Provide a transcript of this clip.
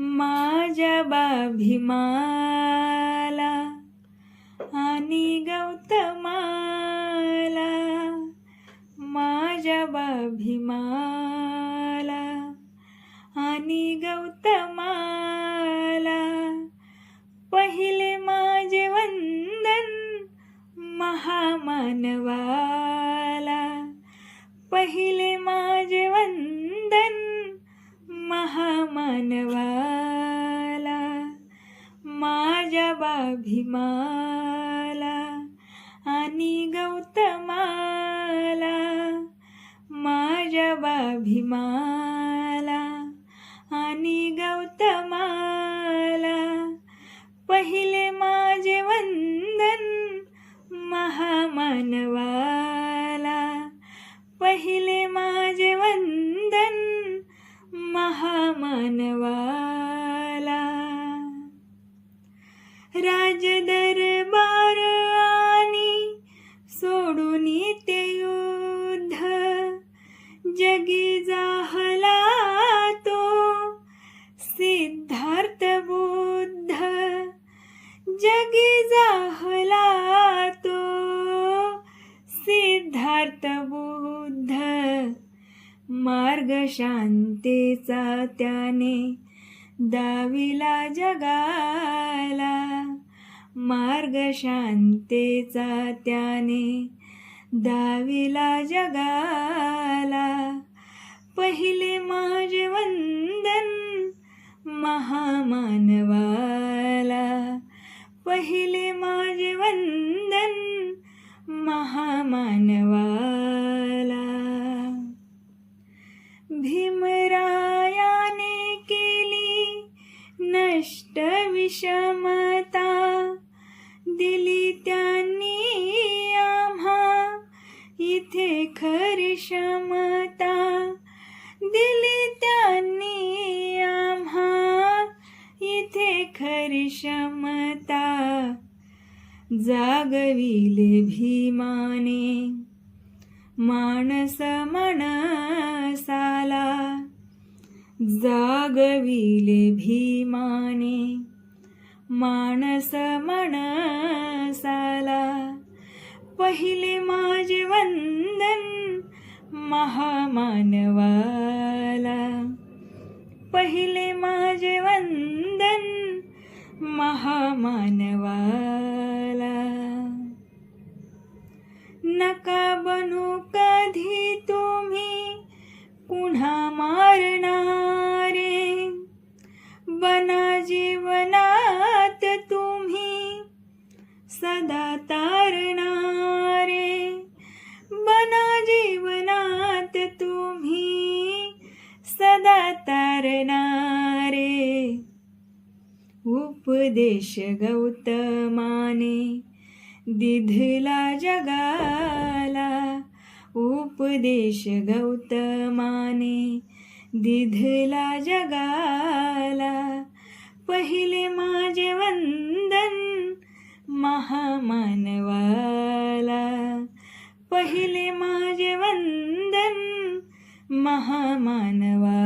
माझ्या भीमाला आणि गौतमाला, माझ्या भीमाला आणि गौतमाला, पहिले माझे वंदन महामानवाला, पहिले माझे वंदन महामानवाला, माझ्या भीमाला आणि गौतमाला, माझ्या भीमाला आणि गौतमाला, पहिले माझे वंदन महामानवाला, पहिले माझे वंदन महामानवाला. राजदरबार आणि सोडून ते युद्ध, जगी जाहला तो सिद्धार्थ बुद्ध, जगी जाहला तो सिद्धार्थ बुद्ध, मार्ग शांतीचा त्याने दाविला जगाला, मार्ग शांतीचा त्याने दाविला जगाला, पहिले माझे वंदन महामानवाला, पहिले माझे वंदन महामानवाला. भीमरायाने केली नष्ट विषमता, दिली त्यांनी आम्हा इथे खरी क्षमता, दिली त्यांनी आम्हा इथे खरी क्षमता, जागविले भीमाने माणस माणसाला, जागविले भीमाने माणस माणसाला, पहिले माझे वंदन महामानवाला, पहिले माझे वंदन महामानवाला. नका बनू कधी तुम्ही पुन्हा मारणारे, बना जीवनात तुम्ही सदा तारणारे, बना जीवनात तुम्ही सदा तारणारे. उपदेश गौतमाने दिधला जगाला, उपदेश गौतमाने दिधला जगाला, पहिले माझे वंदन महामानवाला, पहिले माझे वंदन महामानवाला.